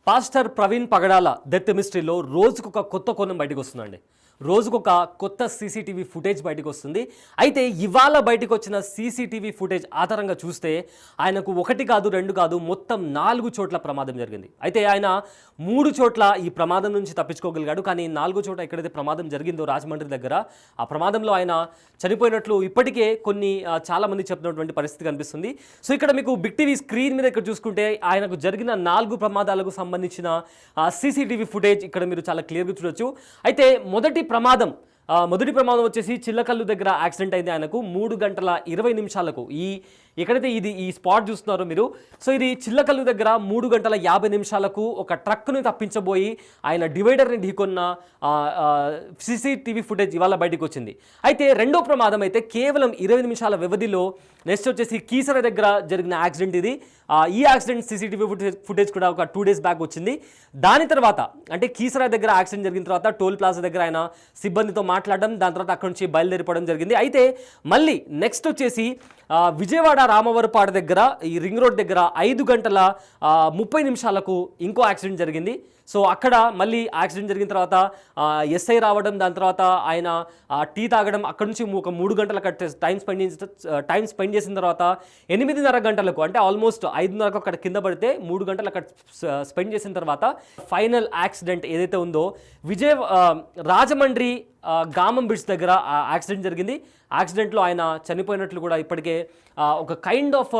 Pastor Praveen పగడాల death మిస్టరీలో రోజుకొక కొత్త కోణం బయటకు వస్తుందండి. రోజుకొక కొత్త సీసీటీవీ ఫుటేజ్ బయటకు వస్తుంది. అయితే ఇవాళ బయటకు వచ్చిన సీసీటీవీ ఫుటేజ్ ఆధారంగా చూస్తే ఆయనకు 1 కాదు 2 కాదు మొత్తం 4 చోట్ల ప్రమాదం జరిగింది. అయితే ఆయన 3 చోట్ల ఈ ప్రమాదం నుంచి తప్పించుకోగలిగాడు. కానీ 4 చోట్ల ఎక్కడైతే ప్రమాదం జరిగిందో రాజమండ్రి దగ్గర, ఆ ప్రమాదంలో ఆయన చనిపోయినట్లు ఇప్పటికే చాలా మంది చెప్తున్నటువంటి పరిస్థితి కనిపిస్తుంది. సో ఇక్కడ మీకు బిగ్ టీవీ స్క్రీన్ మీద ఇక్కడ చూసుకుంటే ఆయనకు జరిగిన 4 ప్రమాదాలకు సంబంధించిన సీసీటీవీ ఫుటేజ్ ఇక్కడ మీరు చాలా క్లియర్గా చూడొచ్చు. అయితే మొదటి ప్రమాదం వచ్చేసి చిల్లకల్లు దగ్గర యాక్సిడెంట్ అయింది. ఆయనకు 3 గంటల 20 నిమిషాలకు ఎక్కడైతే ఈ స్పాట్ చూస్తున్నారో మీరు, సో ఇది చిల్లకల్లు దగ్గర 3 గంటల 50 నిమిషాలకు ఒక ట్రక్ను తప్పించబోయి ఆయన డివైడర్ని ఢీకొన్న సీసీటీవీ ఫుటేజ్ ఇవాళ బయటకు వచ్చింది. అయితే రెండో ప్రమాదం అయితే కేవలం 20 నిమిషాల వ్యవధిలో, నెక్స్ట్ వచ్చేసి కీసర దగ్గర జరిగిన యాక్సిడెంట్ ఇది. ఈ యాక్సిడెంట్ సీసీటీవీ ఫుటేజ్ కూడా ఒక 2 డేస్ బ్యాక్ వచ్చింది. దాని తర్వాత అంటే కీసర దగ్గర యాక్సిడెంట్ జరిగిన తర్వాత టోల్ ప్లాజా దగ్గర ఆయన సిబ్బందితో మాట్లాడడం, దాని తర్వాత అక్కడి నుంచి బయలుదేరిపోవడం జరిగింది. అయితే మళ్ళీ నెక్స్ట్ వచ్చేసి విజయవాడ రామవరపాడు దగ్గర ఈ రింగ్ రోడ్ దగ్గర 5 గంటల 30 నిమిషాలకు ఇంకో యాక్సిడెంట్ జరిగింది. సో అక్కడ మళ్ళీ యాక్సిడెంట్ జరిగిన తర్వాత ఎస్ఐ రావడం, దాని తర్వాత ఆయన టీ తాగడం, అక్కడ నుంచి ఒక 3 గంటల టైం స్పెండ్ చేసిన తర్వాత 8:30 గంటలకు అంటే ఆల్మోస్ట్ 5:30కు అక్కడ కింద పడితే 3 గంటలు అక్కడ స్పెండ్ చేసిన తర్వాత ఫైనల్ యాక్సిడెంట్ ఏదైతే ఉందో రాజమండ్రి గామం బ్రిడ్జ్ దగ్గర యాక్సిడెంట్ జరిగింది. యాక్సిడెంట్లో ఆయన చనిపోయినట్లు కూడా ఇప్పటికే ఒక కైండ్ ఆఫ్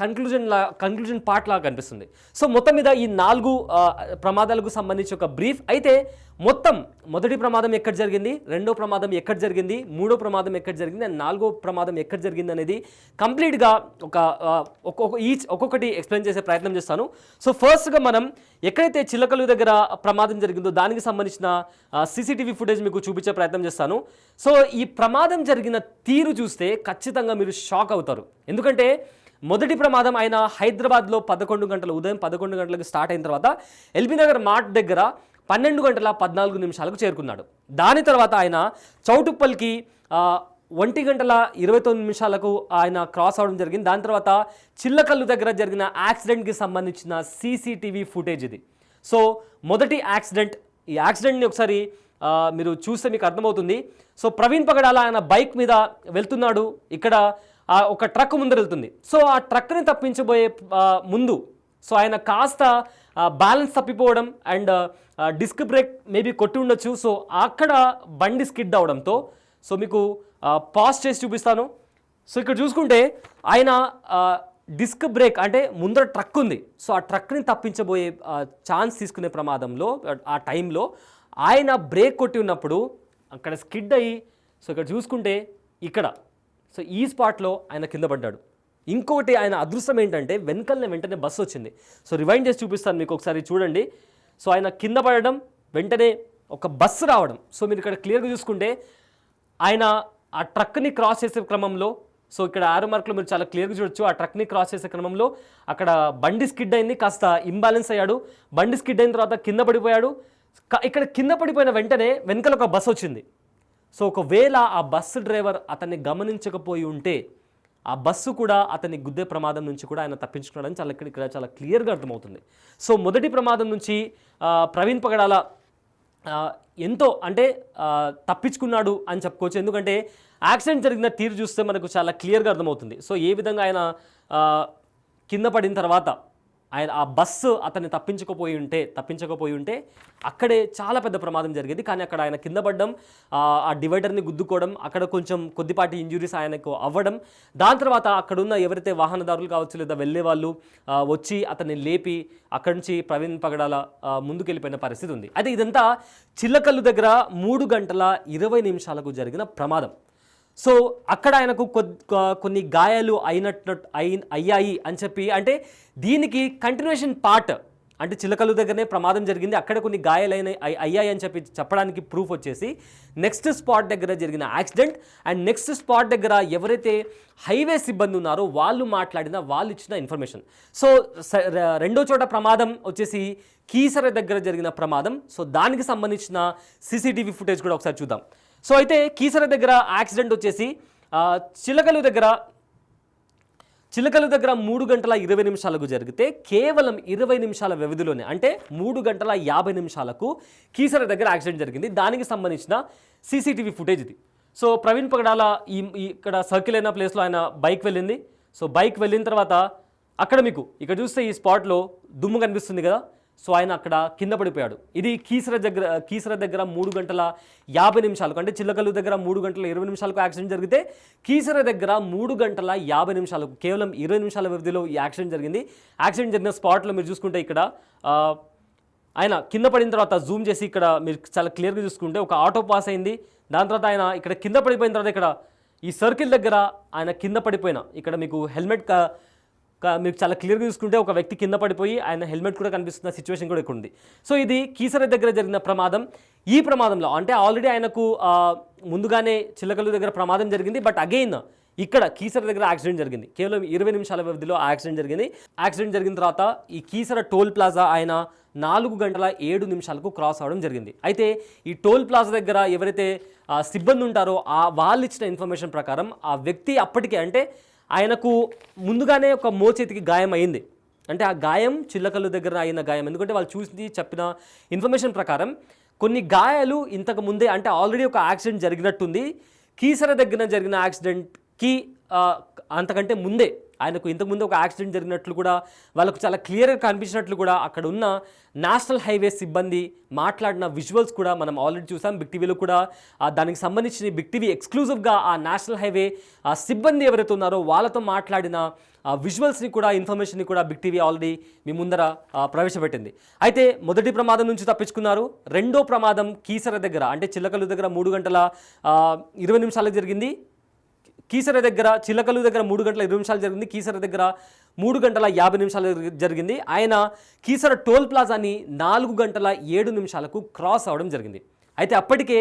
కన్క్లూజన్ పార్ట్ లాగా కనిపిస్తుంది. సో మొత్తం మీద ఈ 4 ప్రమాదాలకు సంబంధించి ఒక బ్రీఫ్. అయితే మొత్తం మొదటి ప్రమాదం ఎక్కడ జరిగింది, రెండో ప్రమాదం ఎక్కడ జరిగింది, మూడో ప్రమాదం ఎక్కడ జరిగింది అండ్ 4వ ప్రమాదం ఎక్కడ జరిగింది అనేది కంప్లీట్గా ఒక్కొక్కటి ఎక్స్ప్లెయిన్ చేసే ప్రయత్నం చేస్తాను. సో ఫస్ట్గా మనం ఎక్కడైతే చిల్లకల్లు దగ్గర ప్రమాదం జరిగిందో దానికి సంబంధించిన సీసీటీవీ ఫుటేజ్ మీకు చూపించే ప్రయత్నం చేస్తాను. సో ఈ ప్రమాదం జరిగిన తీరు చూస్తే ఖచ్చితంగా మీరు షాక్ అవుతారు. ఎందుకంటే మొదటి ప్రమాదం ఆయన హైదరాబాద్లో ఉదయం 11 గంటలకు స్టార్ట్ అయిన తర్వాత ఎల్బీ నగర్ మార్ట్ దగ్గర 12 గంటల 14 నిమిషాలకు చేరుకున్నాడు. దాని తర్వాత ఆయన చౌటుప్పల్కి 1 గంటల 29 నిమిషాలకు ఆయన క్రాస్ అవడం జరిగింది. దాని తర్వాత చిల్లకల్లు దగ్గర జరిగిన యాక్సిడెంట్కి సంబంధించిన సీసీటీవీ ఫుటేజ్ ఇది. సో మొదటి యాక్సిడెంట్, ఈ యాక్సిడెంట్ని ఒకసారి మీరు చూస్తే మీకు అర్థమవుతుంది. సో ప్రవీణ్ పగడాల ఆయన బైక్ మీద వెళ్తున్నాడు, ఇక్కడ ఒక ట్రక్ ముందర వెళ్తుంది. సో ఆ ట్రక్ని తప్పించబోయే ముందు సో ఆయన కాస్త బ్యాలెన్స్ తప్పిపోవడం అండ్ డిస్క్ బ్రేక్ మేబీ కొట్టి ఉండొచ్చు. సో అక్కడ బండి స్కిడ్ అవడంతో, సో మీకు పాజ్ చేసి చూపిస్తాను. సో ఇక్కడ చూసుకుంటే ఆయన డిస్క్ బ్రేక్ అంటే ముందర ట్రక్ ఉంది, సో ఆ ట్రక్ని తప్పించబోయే ఛాన్స్ తీసుకునే ప్రమాదంలో ఆ టైంలో ఆయన బ్రేక్ కొట్టి ఉన్నప్పుడు అక్కడ స్కిడ్ అయ్యి, సో ఇక్కడ చూసుకుంటే ఇక్కడ సో ఈ స్పాట్లో ఆయన కింద పడ్డాడు. ఇంకొకటి ఆయన అదృష్టం ఏంటంటే వెంటనే బస్సు వచ్చింది. సో రివైండ్ చేసి చూపిస్తాను మీకు, ఒకసారి చూడండి. సో ఆయన కింద పడడం, వెంటనే ఒక బస్సు రావడం. సో మీరు ఇక్కడ క్లియర్గా చూసుకుంటే ఆయన ఆ ట్రక్ని క్రాస్ చేసే క్రమంలో, సో ఇక్కడ ఆరో మార్క్లో మీరు చాలా క్లియర్గా చూడొచ్చు, ఆ ట్రక్ని క్రాస్ చేసే క్రమంలో అక్కడ బండి స్కిడ్ అయింది, కాస్త ఇంబ్యాలెన్స్ అయ్యాడు. బండి స్కిడ్ అయిన తర్వాత కింద పడిపోయాడు. ఇక్కడ కింద పడిపోయిన వెంటనే వెనకాల ఒక బస్సు వచ్చింది. సో ఒకవేళ ఆ బస్సు డ్రైవర్ అతన్ని గమనించకపోయి ఉంటే ఆ బస్సు కూడా అతన్ని గుద్దే ప్రమాదం నుంచి కూడా ఆయన తప్పించుకున్నాడని ఇక్కడ చాలా క్లియర్గా అర్థమవుతుంది. సో మొదటి ప్రమాదం నుంచి ప్రవీణ్ పగడాల ఎంతో అంటే తప్పించుకున్నాడు అని చెప్పుకోవచ్చు. ఎందుకంటే యాక్సిడెంట్ జరిగిన తీరు చూస్తే మనకు చాలా క్లియర్గా అర్థమవుతుంది. సో ఏ విధంగా ఆయన కింద పడిన తర్వాత ఆయన ఆ బస్సు అతన్ని తప్పించకపోయి ఉంటే అక్కడే చాలా పెద్ద ప్రమాదం జరిగేది. కానీ అక్కడ ఆయన కింద పడడం, ఆ డివైడర్ని గుద్దుకోవడం, అక్కడ కొంచెం కొద్దిపాటి ఇంజురీస్ ఆయనకు అవ్వడం, దాని తర్వాత అక్కడున్న ఎవరైతే వాహనదారులు కావచ్చు లేదా వెళ్ళే వాళ్ళు వచ్చి అతన్ని లేపి అక్కడి నుంచి ప్రవీణ్ పగడాల ముందుకెళ్ళిపోయిన పరిస్థితి ఉంది. అయితే ఇదంతా చిల్లకల్లు దగ్గర 3 గంటల 20 నిమిషాలకు జరిగిన ప్రమాదం. సో అక్కడ ఆయనకు కొన్ని గాయాలు అయ్యాయి అని చెప్పి, అంటే దీనికి కంటిన్యూషన్ పార్ట్ అంటే చిల్లకల్లు దగ్గరనే ప్రమాదం జరిగింది, అక్కడ కొన్ని గాయాలు అయ్యాయి అని చెప్పడానికి ప్రూఫ్ వచ్చేసి నెక్స్ట్ స్పాట్ దగ్గర జరిగిన యాక్సిడెంట్ అండ్ నెక్స్ట్ స్పాట్ దగ్గర ఎవరైతే హైవే సిబ్బంది ఉన్నారో వాళ్ళు ఇచ్చిన ఇన్ఫర్మేషన్. సో రెండో చోట ప్రమాదం వచ్చేసి కీసర దగ్గర జరిగిన ప్రమాదం. సో దానికి సంబంధించిన సీసీటీవీ ఫుటేజ్ కూడా ఒకసారి చూద్దాం. సో అయితే కీసర దగ్గర యాక్సిడెంట్ వచ్చేసి చిల్లకల్లు దగ్గర చిలకలు దగ్గర 3 గంటల 20 నిమిషాలకు జరిగితే కేవలం 20 నిమిషాల వ్యవధిలోనే అంటే 3 గంటల 50 నిమిషాలకు కీసర దగ్గర యాక్సిడెంట్ జరిగింది. దానికి సంబంధించిన సీసీటీవీ ఫుటేజ్ ఇది. సో ప్రవీణ్ పగడాల ఇక్కడ సర్కిల్ అయిన ప్లేస్లో ఆయన బైక్ వెళ్ళింది. సో బైక్ వెళ్ళిన తర్వాత అక్కడ మీకు ఇక్కడ చూస్తే ఈ స్పాట్లో దుమ్ము కనిపిస్తుంది కదా. సో ఆయన అక్కడ కింద పడిపోయాడు. ఇది కీసర దగ్గర 3 గంటల 50 నిమిషాలకు అంటే చిల్లకల్లు దగ్గర 3 గంటల 20 నిమిషాలకు యాక్సిడెంట్ జరిగితే కీసర దగ్గర 3 గంటల 50 నిమిషాలకు కేవలం 20 నిమిషాల వ్యవధిలో ఈ యాక్సిడెంట్ జరిగింది. యాక్సిడెంట్ జరిగిన స్పాట్లో మీరు చూసుకుంటే ఇక్కడ ఆయన కింద పడిన తర్వాత జూమ్ చేసి ఇక్కడ మీరు చాలా క్లియర్గా చూసుకుంటే ఒక ఆటో పాస్ అయింది. దాని తర్వాత ఆయన ఇక్కడ కింద పడిపోయిన తర్వాత ఇక్కడ ఈ సర్కిల్ దగ్గర ఆయన కింద పడిపోయిన ఇక్కడ మీకు హెల్మెట్ మీకు చాలా క్లియర్గా చూసుకుంటే ఒక వ్యక్తి కింద పడిపోయి ఆయన హెల్మెట్ కూడా కనిపిస్తున్న సిచ్యువేషన్ కూడా ఇక్కడ ఉంది. సో ఇది కీసర దగ్గర జరిగిన ప్రమాదం. ఈ ప్రమాదంలో అంటే ఆల్రెడీ ఆయనకు ముందుగానే చిల్లకల్లు దగ్గర ప్రమాదం జరిగింది. బట్ అగైన్ ఇక్కడ కీసర దగ్గర యాక్సిడెంట్ జరిగింది. కేవలం 20 నిమిషాల వ్యవధిలో యాక్సిడెంట్ జరిగింది. యాక్సిడెంట్ జరిగిన తర్వాత ఈ కీసర టోల్ ప్లాజా ఆయన 4 గంటల 7 నిమిషాలకు క్రాస్ అవ్వడం జరిగింది. అయితే ఈ టోల్ ప్లాజా దగ్గర ఎవరైతే సిబ్బంది ఉంటారో వాళ్ళు ఇచ్చిన ఇన్ఫర్మేషన్ ప్రకారం ఆ వ్యక్తి అప్పటికే అంటే ఆయనకు ముందుగానే ఒక మోచేతికి గాయం అయింది. అంటే ఆ గాయం చిల్లకల్లు దగ్గర అయిన గాయం. ఎందుకంటే వాళ్ళు చూసి చెప్పిన ఇన్ఫర్మేషన్ ప్రకారం కొన్ని గాయాలు ఇంతకు ముందే అంటే ఆల్రెడీ ఒక యాక్సిడెంట్ జరిగినట్టుంది. కీసర దగ్గర జరిగిన యాక్సిడెంట్కి అంతకంటే ముందే ఆయనకు ఇంతకుముందు ఒక యాక్సిడెంట్ జరిగినట్లు కూడా వాళ్ళకు చాలా క్లియర్గా కనిపించినట్లు కూడా అక్కడ ఉన్న నేషనల్ హైవే సిబ్బంది మాట్లాడిన విజువల్స్ కూడా మనం ఆల్రెడీ చూసాం. బిగ్ టీవీలో కూడా దానికి సంబంధించి బిగ్ టీవీ ఎక్స్క్లూజివ్గా ఆ నేషనల్ హైవే సిబ్బంది ఎవరైతే ఉన్నారో వాళ్ళతో మాట్లాడిన విజువల్స్ని కూడా ఇన్ఫర్మేషన్ని కూడా బిగ్ టీవీ ఆల్రెడీ మీ ముందర ప్రవేశపెట్టింది. అయితే మొదటి ప్రమాదం నుంచి తప్పించుకున్నారు. రెండో ప్రమాదం కీసర దగ్గర అంటే చిల్లకల్లు దగ్గర 3 గంటల 20 నిమిషాలకు జరిగింది. కీసర దగ్గర చిల్లకల్లు దగ్గర 3 గంటల 20 నిమిషాలు జరిగింది. కీసర దగ్గర 3 గంటల 50 నిమిషాలు జరిగింది. ఆయన కీసర టోల్ ప్లాజాని 4 గంటల 7 నిమిషాలకు క్రాస్ అవ్వడం జరిగింది. అయితే అప్పటికే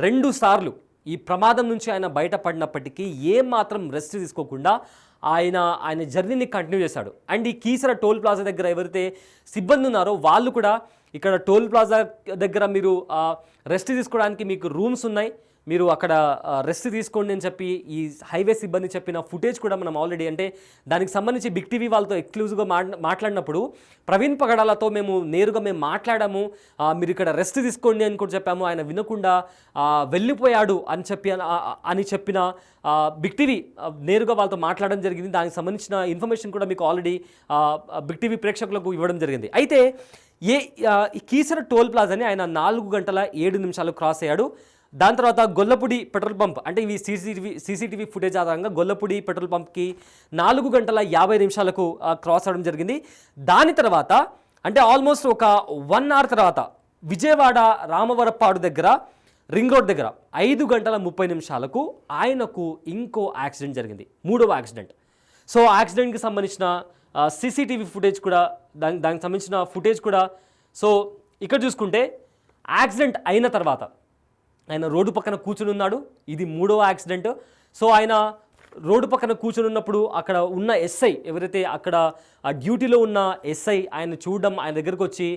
2 సార్లు ఈ ప్రమాదం నుంచి ఆయన బయటపడినప్పటికీ ఏమాత్రం రెస్ట్ తీసుకోకుండా ఆయన జర్నీని కంటిన్యూ చేశాడు. అండ్ ఈ కీసర టోల్ ప్లాజా దగ్గర ఎవరైతే సిబ్బంది ఉన్నారో వాళ్ళు కూడా ఇక్కడ టోల్ ప్లాజా దగ్గర మీరు రెస్ట్ తీసుకోవడానికి మీకు రూమ్స్ ఉన్నాయి, మీరు అక్కడ రెస్ట్ తీసుకోండి అని చెప్పి ఈ హైవే సిబ్బంది చెప్పిన ఫుటేజ్ కూడా మనం ఆల్రెడీ అంటే దానికి సంబంధించి బిగ్ టీవీ వాళ్ళతో ఎక్స్క్లూజివ్గా మాట్లాడినప్పుడు ప్రవీణ్ పగడాలతో మేము మాట్లాడాము, మీరు ఇక్కడ రెస్ట్ తీసుకోండి అని కూడా చెప్పాము. ఆయన వినకుండా వెళ్ళిపోయాడు అని చెప్పిన బిగ్ టీవీ నేరుగా వాళ్ళతో మాట్లాడడం జరిగింది. దానికి సంబంధించిన ఇన్ఫర్మేషన్ కూడా మీకు ఆల్రెడీ బిగ్ టీవీ ప్రేక్షకులకు ఇవ్వడం జరిగింది. అయితే ఈ కీసర టోల్ ప్లాజాని ఆయన 4 గంటల 7 నిమిషాలు క్రాస్ అయ్యాడు. దాని తర్వాత గొల్లపూడి పెట్రోల్ పంప్ అంటే ఇవి సీసీటీవీ ఫుటేజ్ ఆధారంగా గొల్లపూడి పెట్రోల్ పంప్కి 4 గంటల 50 నిమిషాలకు క్రాస్ అవ్వడం జరిగింది. దాని తర్వాత అంటే ఆల్మోస్ట్ ఒక 1 అవర్ తర్వాత విజయవాడ రామవరప్పాడు దగ్గర రింగ్ రోడ్ దగ్గర 5 గంటల 30 నిమిషాలకు ఆయనకు ఇంకో యాక్సిడెంట్ జరిగింది, 3వ యాక్సిడెంట్. సో యాక్సిడెంట్కి సంబంధించిన సీసీటీవీ ఫుటేజ్ కూడా దానికి సంబంధించిన ఫుటేజ్ కూడా సో ఇక్కడ చూసుకుంటే యాక్సిడెంట్ అయిన తర్వాత ఆయన రోడ్డు పక్కన కూర్చుని ఉన్నాడు. ఇది 3వ యాక్సిడెంట్. సో ఆయన రోడ్డు పక్కన కూర్చుని ఉన్నప్పుడు అక్కడ ఉన్న ఎస్ఐ ఎవరైతే అక్కడ డ్యూటీలో ఉన్న ఎస్ఐ ఆయన చూడడం, ఆయన దగ్గరకు వచ్చి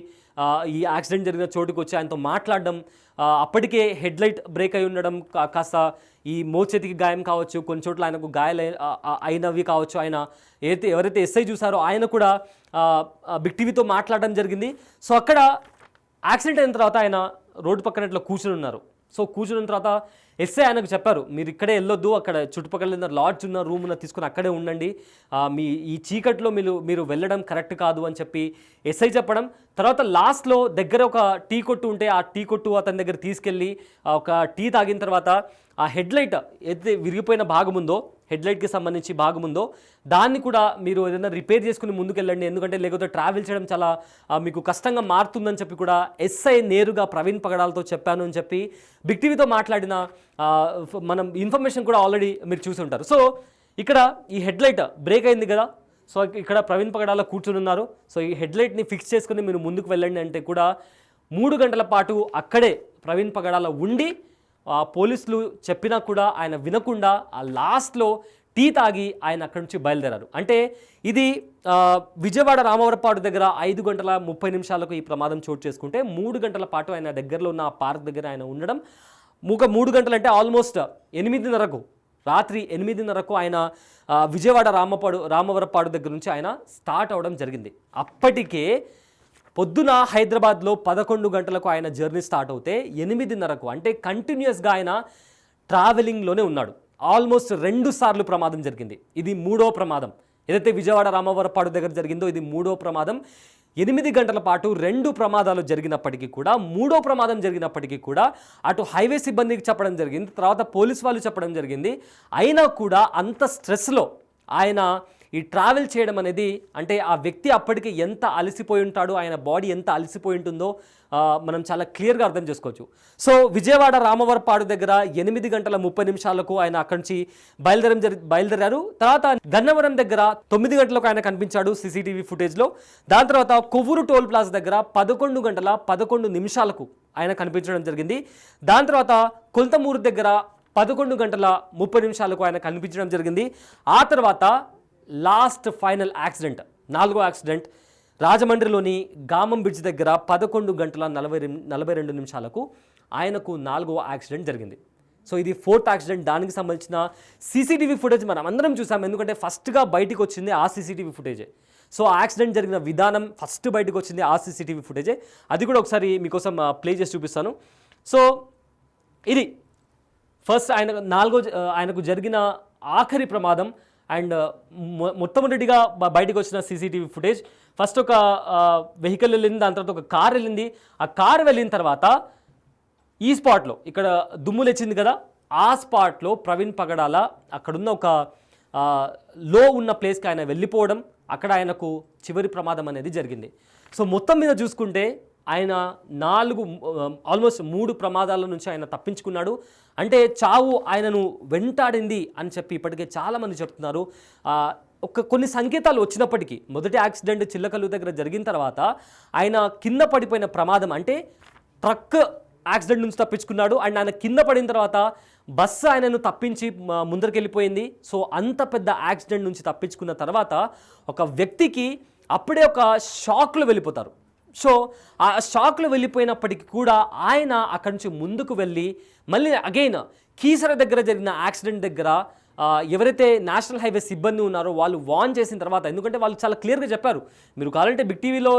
ఈ యాక్సిడెంట్ జరిగిన చోటుకు వచ్చి ఆయనతో మాట్లాడడం, అప్పటికే హెడ్ లైట్ బ్రేక్ అయి ఉండడం, కాస్త ఈ మోచేతికి గాయం కావచ్చు, కొన్ని చోట్ల ఆయనకు గాయాలు అయినవి కావచ్చు. ఆయన ఎవరైతే ఎస్ఐ చూసారో ఆయన కూడా బిగ్ టీవీతో మాట్లాడడం జరిగింది. సో అక్కడ యాక్సిడెంట్ అయిన తర్వాత ఆయన రోడ్డు పక్కన ఇట్లా కూర్చుని ఉన్నారు. సో కూర్చున్న తర్వాత ఎస్ఐ ఆయనకు చెప్పారు, మీరు ఇక్కడే వెళ్ళొద్దు, అక్కడ చుట్టుపక్కల లాడ్జ్ ఉన్న రూమ్ ఉన్న తీసుకుని అక్కడే ఉండండి, ఈ చీకట్లో మీరు వెళ్ళడం కరెక్ట్ కాదు అని చెప్పి ఎస్ఐ చెప్పడం. తర్వాత లాస్ట్లో దగ్గర ఒక టీ కొట్టు ఉంటే ఆ టీ కొట్టు అతని దగ్గర తీసుకెళ్ళి ఒక టీ తాగిన తర్వాత ఆ హెడ్ లైట్ ఏదైతే విరిగిపోయిన భాగం ఉందో, హెడ్ లైట్కి సంబంధించి భాగం ఉందో దాన్ని కూడా మీరు ఏదైనా రిపేర్ చేసుకుని ముందుకెళ్ళండి, ఎందుకంటే లేకపోతే ట్రావెల్ చేయడం చాలా మీకు కష్టంగా మారుతుందని చెప్పి కూడా ఎస్ఐ నేరుగా ప్రవీణ్ పగడాలతో చెప్పాను అని చెప్పి బిగ్ టీవీతో మాట్లాడిన మనం ఇన్ఫర్మేషన్ కూడా ఆల్రెడీ మీరు చూసి ఉంటారు. సో ఇక్కడ ఈ హెడ్ లైట్ బ్రేక్ అయింది కదా, సో ఇక్కడ ప్రవీణ్ పగడాల కూర్చుని ఉన్నారు. సో ఈ హెడ్ లైట్ని ఫిక్స్ చేసుకుని మీరు ముందుకు వెళ్ళండి అంటే కూడా 3 గంటల పాటు అక్కడే ప్రవీణ్ పగడాల ఉండి పోలీసులు చెప్పినా కూడా ఆయన వినకుండా ఆ లాస్ట్లో టీ తాగి ఆయన అక్కడి నుంచి బయలుదేరారు. అంటే ఇది విజయవాడ రామవరపాడు దగ్గర 5 గంటల 30 నిమిషాలకు ఈ ప్రమాదం చోటు చేసుకుంటే 3 గంటల పాటు ఆయన దగ్గరలో ఉన్న ఆ పార్క్ దగ్గర ఆయన ఉండడం. 3 గంటలు అంటే ఆల్మోస్ట్ 8:30కు రాత్రి 8:30కు ఆయన విజయవాడ రామవరపాడు దగ్గర నుంచి ఆయన స్టార్ట్ అవడం జరిగింది. అప్పటికే పొద్దున హైదరాబాద్లో 11 గంటలకు ఆయన జర్నీ స్టార్ట్ అవుతే 8:30కు అంటే కంటిన్యూస్గా ఆయన ట్రావెలింగ్లోనే ఉన్నాడు. ఆల్మోస్ట్ 2 సార్లు ప్రమాదం జరిగింది. ఇది 3వ ప్రమాదం. ఏదైతే విజయవాడ రామవరపాడు దగ్గర జరిగిందో ఇది 3వ ప్రమాదం. 8 గంటల పాటు 2 ప్రమాదాలు జరిగినప్పటికీ కూడా 3వ ప్రమాదం జరిగినప్పటికీ కూడా అటు హైవే సిబ్బందికి చెప్పడం జరిగింది, తర్వాత పోలీస్ వాళ్ళు చెప్పడం జరిగింది. అయినా కూడా అంత స్ట్రెస్లో ఆయన ఈ ట్రావెల్ చేయడం అనేది, అంటే ఆ వ్యక్తి అప్పటికి ఎంత అలసిపోయి ఉంటాడో, ఆయన బాడీ ఎంత అలసిపోయి ఉంటుందో మనం చాలా క్లియర్గా అర్థం చేసుకోవచ్చు. సో విజయవాడ రామవరపాడు దగ్గర 8:30 ఆయన అక్కడి నుంచి బయలుదేరారు. తర్వాత గన్నవరం దగ్గర 9 గంటలకు ఆయన కనిపించాడు సీసీటీవీ ఫుటేజ్లో. దాని తర్వాత కొవ్వూరు టోల్ ప్లాజా దగ్గర 11:11 ఆయన కనిపించడం జరిగింది. దాని తర్వాత కొంతమూరు దగ్గర 11:30 ఆయన కనిపించడం జరిగింది. ఆ తర్వాత లాస్ట్ ఫైనల్ యాక్సిడెంట్, 4వ యాక్సిడెంట్ రాజమండ్రిలోని గామం బ్రిడ్జ్ దగ్గర 11:42 ఆయనకు 4వ యాక్సిడెంట్ జరిగింది. సో ఇది 4th యాక్సిడెంట్. దానికి సంబంధించిన సీసీటీవీ ఫుటేజ్ మనం అందరం చూసాం, ఎందుకంటే ఫస్ట్గా బయటికి వచ్చింది ఆ సీసీటీవీ ఫుటేజే. సో యాక్సిడెంట్ జరిగిన విధానం ఫస్ట్ బయటకు వచ్చింది ఆ సీసీటీవీ ఫుటేజే. అది కూడా ఒకసారి మీకోసం ప్లే చేసి చూపిస్తాను. సో ఇది ఫస్ట్ ఆయనకు జరిగిన ఆఖరి ప్రమాదం అండ్ మొట్టమొదటిగా బయటకు వచ్చిన సీసీటీవీ ఫుటేజ్. ఫస్ట్ ఒక వెహికల్ వెళ్ళింది, దాని తర్వాత ఒక కార్ వెళ్ళింది. ఆ కార్ వెళ్ళిన తర్వాత ఈ స్పాట్లో ఇక్కడ దుమ్ము లేచింది కదా, ఆ స్పాట్లో ప్రవీణ్ పగడాల అక్కడున్న ఒక లో ఉన్న ప్లేస్కి ఆయన వెళ్ళిపోవడం, అక్కడ ఆయనకు చివరి ప్రమాదం అనేది జరిగింది. సో మొత్తం మీద చూసుకుంటే ఆయన ఆల్మోస్ట్ 3 ప్రమాదాల నుంచి ఆయన తప్పించుకున్నాడు. అంటే చావు ఆయనను వెంటాడింది అని చెప్పి ఇప్పటికే చాలామంది చెప్తున్నారు. కొన్ని సంకేతాలు వచ్చినప్పటికీ మొదటి యాక్సిడెంట్ చిల్లకల్లు దగ్గర జరిగిన తర్వాత ఆయన కింద పడిపోయిన ప్రమాదం, అంటే ట్రక్ యాక్సిడెంట్ నుంచి తప్పించుకున్నాడు. అండ్ ఆయన కింద పడిన తర్వాత బస్సు ఆయనను తప్పించి ముందరికెళ్ళిపోయింది. సో అంత పెద్ద యాక్సిడెంట్ నుంచి తప్పించుకున్న తర్వాత ఒక వ్యక్తికి అప్పుడే ఒక షాక్లో వెళ్ళిపోతారు. సో ఆ షాక్లో వెళ్ళిపోయినప్పటికీ కూడా ఆయన అక్కడి నుంచి ముందుకు వెళ్ళి మళ్ళీ అగైన్ కీసర దగ్గర జరిగిన యాక్సిడెంట్ దగ్గర ఎవరైతే నేషనల్ హైవే సిబ్బంది ఉన్నారో వాళ్ళు వార్న్ చేసిన తర్వాత, ఎందుకంటే వాళ్ళు చాలా క్లియర్గా చెప్పారు, మీరు కావాలంటే బిగ్ టీవీలో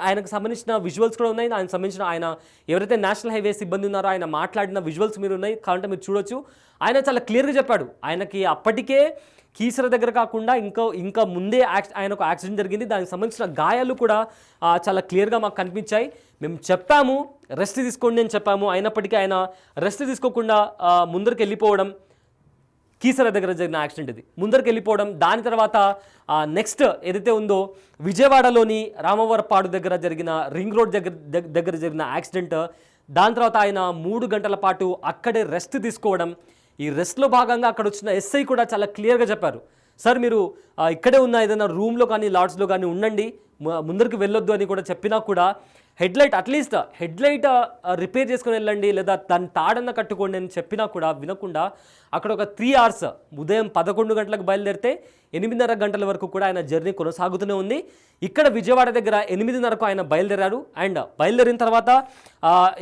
ఆయనకు సంబంధించిన విజువల్స్ కూడా ఉన్నాయి, ఆయనకు సంబంధించిన ఆయన ఎవరైతే నేషనల్ హైవే సిబ్బంది ఉన్నారో ఆయన మాట్లాడిన విజువల్స్ మీరు ఉన్నాయి, కావాలంటే మీరు చూడొచ్చు. ఆయన చాలా క్లియర్గా చెప్పాడు, ఆయనకి అప్పటికే కీసర దగ్గర కాకుండా ఇంకా ముందే ఆయనకు యాక్సిడెంట్ జరిగింది, దానికి సంబంధించిన గాయాలు కూడా చాలా క్లియర్గా మాకు కనిపించాయి. మేము చెప్పాము రెస్ట్ తీసుకోండి అని చెప్పాము, అయినప్పటికీ ఆయన రెస్ట్ తీసుకోకుండా ముందరికి వెళ్ళిపోవడం, కీసర దగ్గర జరిగిన యాక్సిడెంట్ ఇది, ముందరికి వెళ్ళిపోవడం. దాని తర్వాత నెక్స్ట్ ఏదైతే ఉందో విజయవాడలోని రామవరపాడు దగ్గర జరిగిన రింగ్ రోడ్ దగ్గర జరిగిన యాక్సిడెంట్, దాని తర్వాత ఆయన 3 గంటల పాటు అక్కడే రెస్ట్ తీసుకోవడం. ఈ రెస్ట్లో భాగంగా అక్కడ వచ్చిన ఎస్ఐ కూడా చాలా క్లియర్గా చెప్పారు, సార్ మీరు ఇక్కడే ఉన్న ఏదైనా రూమ్లో కానీ లాడ్జ్లో కానీ ఉండండి, ముందరికి వెళ్ళొద్దు అని కూడా చెప్పినా కూడా అట్లీస్ట్ హెడ్లైట్ రిపేర్ చేసుకుని వెళ్ళండి, లేదా దాన్ని తాడన్న కట్టుకోండి అని చెప్పినా కూడా వినకుండా అక్కడ ఒక 3 hours ఉదయం 11 గంటలకు బయలుదేరితే 8:30 గంటల వరకు కూడా ఆయన జర్నీ కొనసాగుతూనే ఉంది. ఇక్కడ విజయవాడ దగ్గర 8:30కు ఆయన బయలుదేరారు. అండ్ బయలుదేరిన తర్వాత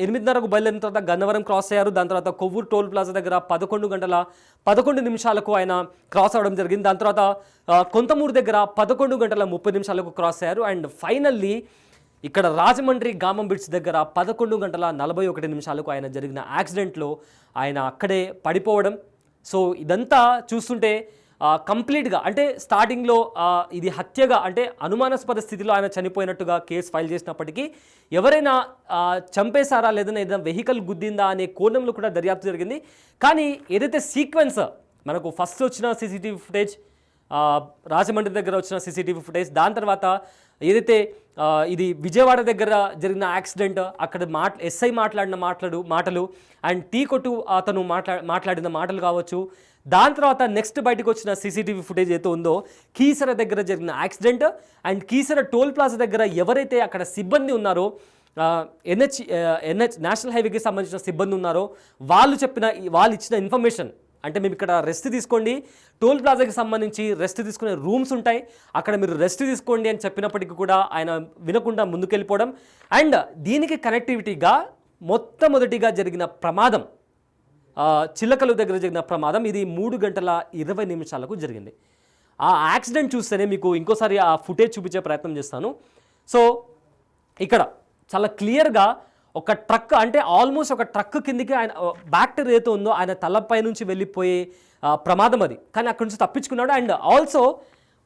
8:30కు బయలుదేరిన తర్వాత గన్నవరం క్రాస్ అయ్యారు. దాని తర్వాత కొవ్వూరు టోల్ ప్లాజా దగ్గర 11:11 ఆయన క్రాస్ అవ్వడం జరిగింది. దాని తర్వాత కొంతమూరు దగ్గర 11:30 క్రాస్ అయ్యారు. అండ్ ఫైనల్లీ ఇక్కడ రాజమండ్రి గామం బ్రిడ్జ్ దగ్గర 11:41 ఆయన జరిగిన యాక్సిడెంట్లో ఆయన అక్కడే పడిపోవడం. సో ఇదంతా చూస్తుంటే కంప్లీట్గా అంటే స్టార్టింగ్లో ఇది హత్యగా, అంటే అనుమానాస్పద స్థితిలో ఆయన చనిపోయినట్టుగా కేసు ఫైల్ చేసినప్పటికీ ఎవరైనా చంపేశారా లేదా ఏదైనా వెహికల్ గుద్దిందా అనే కోణంలో కూడా దర్యాప్తు జరిగింది. కానీ ఏదైతే సీక్వెన్స్ మనకు ఫస్ట్ వచ్చిన సీసీటీవీ ఫుటేజ్, రాజమండ్రి దగ్గర వచ్చిన సీసీటీవీ ఫుటేజ్, దాని తర్వాత ఏదైతే ఇది విజయవాడ దగ్గర జరిగిన యాక్సిడెంట్, అక్కడ ఎస్ఐ మాట్లాడిన మాటలు అండ్ టీ కొట్టు అతను మాట్లాడిన మాటలు కావచ్చు, దాని తర్వాత నెక్స్ట్ బయటకు వచ్చిన సీసీటీవీ ఫుటేజ్ అయితే ఉందో కీసర దగ్గర జరిగిన accident and Keesara toll plaza దగ్గర ఎవరైతే అక్కడ సిబ్బంది ఉన్నారో, ఎన్హెచ్ నేషనల్ హైవేకి సంబంధించిన సిబ్బంది ఉన్నారో వాళ్ళు ఇచ్చిన ఇన్ఫర్మేషన్, అంటే మేము ఇక్కడ రెస్ట్ తీసుకోండి, టోల్ ప్లాజాకి సంబంధించి రెస్ట్ తీసుకునే రూమ్స్ ఉంటాయి, అక్కడ మీరు రెస్ట్ తీసుకోండి అని చెప్పినప్పటికీ కూడా ఆయన వినకుండా ముందుకెళ్ళిపోవడం. అండ్ దీనికి కనెక్టివిటీగా మొట్టమొదటిగా జరిగిన ప్రమాదం చిలకలు దగ్గర జరిగిన ప్రమాదం ఇది 3:20 జరిగింది. ఆ యాక్సిడెంట్ చూస్తేనే మీకు ఇంకోసారి ఆ ఫుటేజ్ చూపించే ప్రయత్నం చేస్తాను. సో ఇక్కడ చాలా క్లియర్గా ఒక ట్రక్, అంటే ఆల్మోస్ట్ ఒక ట్రక్ కిందికి ఆయన బ్యాక్ టైర్ ఏదైతే ఉందో ఆయన తలపై నుంచి వెళ్ళిపోయే ప్రమాదం అది. కానీ అక్కడి నుంచి తప్పించుకున్నాడు. అండ్ ఆల్సో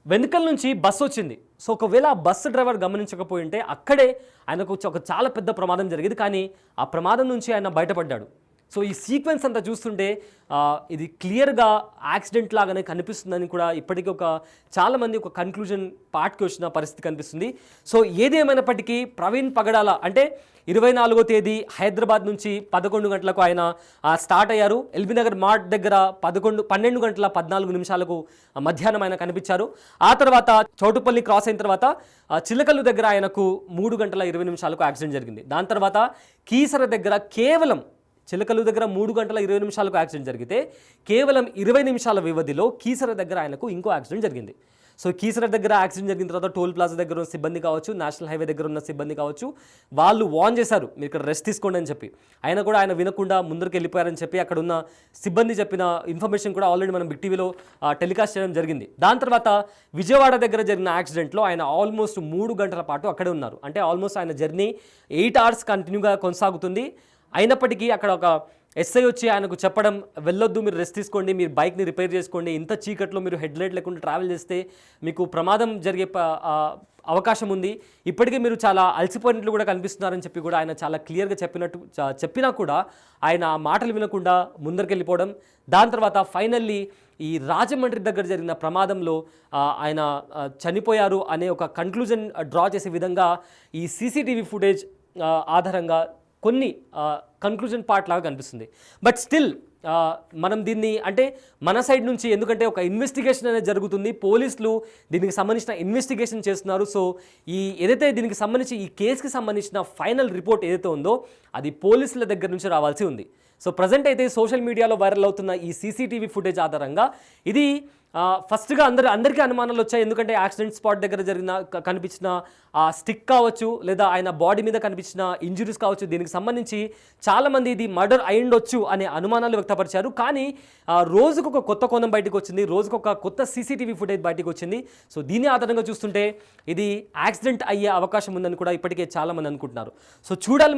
వెనుకల నుంచి బస్సు వచ్చింది. సో ఒకవేళ ఆ బస్సు డ్రైవర్ గమనించకపోయి ఉంటే అక్కడే ఆయనకు ఒక చాలా పెద్ద ప్రమాదం జరిగింది. కానీ ఆ ప్రమాదం నుంచి ఆయన బయటపడ్డాడు. సో ఈ సీక్వెన్స్ అంతా చూస్తుంటే ఇది క్లియర్గా యాక్సిడెంట్ లాగానే కనిపిస్తుందని కూడా ఇప్పటికీ చాలామంది ఒక కన్క్లూజన్ పార్ట్కి వచ్చిన పరిస్థితి కనిపిస్తుంది. సో ఏది ఏమైనప్పటికీ ప్రవీణ్ పగడాల అంటే 24వ తేదీ హైదరాబాద్ నుంచి 11 గంటలకు ఆయన స్టార్ట్ అయ్యారు. ఎల్బీనగర్ మార్ట్ దగ్గర 12:14 మధ్యాహ్నం ఆయన కనిపించారు. ఆ తర్వాత చౌటుపల్లి క్రాస్ అయిన తర్వాత చిలకలు దగ్గర ఆయనకు 3:20 యాక్సిడెంట్ జరిగింది. దాని తర్వాత కీసర దగ్గర కేవలం చిలకలు దగ్గర 3:20 యాక్సిడెంట్ జరిగితే కేవలం 20 నిమిషాల వ్యవధిలో కీసర దగ్గర ఆయనకు ఇంకో యాక్సిడెంట్ జరిగింది. సో కీసర దగ్గర యాక్సిడెంట్ జరిగిన తర్వాత టోల్ ప్లాజా దగ్గర ఉన్న సిబ్బంది కావచ్చు, నేషనల్ హైవే దగ్గర ఉన్న సిబ్బంది కావచ్చు, వాళ్ళు వార్న్ చేశారు మీరు ఇక్కడ రెస్ట్ తీసుకోండి అని చెప్పి. ఆయన కూడా ఆయన వినకుండా ముందరికి వెళ్ళిపోయారని చెప్పి అక్కడ ఉన్న సిబ్బంది చెప్పిన ఇన్ఫర్మేషన్ కూడా ఆల్రెడీ మనం బిగ్ టీవీలో టెలికాస్ట్ చేయడం జరిగింది. దాని తర్వాత విజయవాడ దగ్గర జరిగిన యాక్సిడెంట్లో ఆయన ఆల్మోస్ట్ 3 గంటల పాటు అక్కడే ఉన్నారు. అంటే ఆల్మోస్ట్ ఆయన జర్నీ 8 అవర్స్ కంటిన్యూగా కొనసాగుతుంది. అయినప్పటికీ అక్కడ ఒక ఎస్ఐ వచ్చి ఆయనకు చెప్పడం, వెళ్ళొద్దు, మీరు రెస్ట్ తీసుకోండి, మీరు బైక్ని రిపేర్ చేసుకోండి, ఇంత చీకట్లో మీరు హెడ్లైట్ లేకుండా ట్రావెల్ చేస్తే మీకు ప్రమాదం జరిగే అవకాశం ఉంది, ఇప్పటికే మీరు చాలా అలసిపోయినట్లు కూడా కనిపిస్తున్నారని చెప్పి కూడా ఆయన చాలా క్లియర్గా చెప్పినా కూడా ఆయన ఆ మాటలు వినకుండా ముందరికెళ్ళిపోవడం. దాని తర్వాత ఫైనల్లీ ఈ రాజమండ్రి దగ్గర జరిగిన ప్రమాదంలో ఆయన చనిపోయారు అనే ఒక కన్క్లూజన్ డ్రా చేసే విధంగా ఈ సీసీటీవీ ఫుటేజ్ ఆధారంగా కొన్ని కన్క్లూజన్ పార్ట్ లాగా కనిపిస్తుంది. బట్ స్టిల్ మనం దీన్ని అంటే మన సైడ్ నుంచి, ఎందుకంటే ఒక ఇన్వెస్టిగేషన్ అనేది జరుగుతుంది, పోలీసులు దీనికి సంబంధించిన ఇన్వెస్టిగేషన్ చేస్తున్నారు. సో ఏదైతే దీనికి సంబంధించి ఈ కేసుకి సంబంధించిన ఫైనల్ రిపోర్ట్ ఏదైతే ఉందో అది పోలీసుల దగ్గర నుంచి రావాల్సి ఉంది. సో ప్రజెంట్ అయితే సోషల్ మీడియాలో వైరల్ అవుతున్న ఈ సీసీటీవీ ఫుటేజ్ ఆధారంగా ఇది ఫస్ట్గా అందరికీ అనుమానాలు వచ్చాయి. ఎందుకంటే యాక్సిడెంట్ స్పాట్ దగ్గర కనిపించిన ఆ స్టిక్ కావచ్చు, లేదా ఆయన బాడీ మీద కనిపించిన ఇంజురీస్ కావచ్చు, దీనికి సంబంధించి చాలామంది ఇది మర్డర్ అయ్యుండొచ్చు అనే అనుమానాలు వ్యక్తపరిచారు. కానీ రోజుకు ఒక కొత్త కోణం బయటకు వచ్చింది, రోజుకు ఒక కొత్త సీసీటీవీ ఫుటేజ్ బయటకు వచ్చింది. సో దీని ఆధారంగా చూస్తుంటే ఇది యాక్సిడెంట్ అయ్యే అవకాశం ఉందని కూడా ఇప్పటికే చాలామంది అనుకుంటున్నారు. సో చూడాలి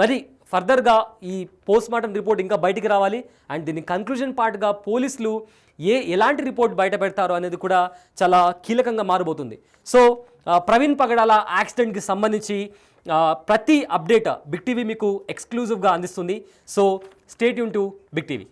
మరి ఫర్దర్గా ఈ పోస్ట్ మార్టం రిపోర్ట్ ఇంకా బయటికి రావాలి. అండ్ దీని కన్క్లూజన్ పార్ట్గా పోలీసులు ఎలాంటి రిపోర్ట్ బయట పెడతారో అనేది కూడా చాలా కీలకంగా మారబోతుంది. సో ప్రవీణ్ పగడాల యాక్సిడెంట్కి సంబంధించి ప్రతి అప్డేట్ బిగ్ టీవీ మీకు ఎక్స్క్లూజివ్గా అందిస్తుంది. So stay tuned to big TV.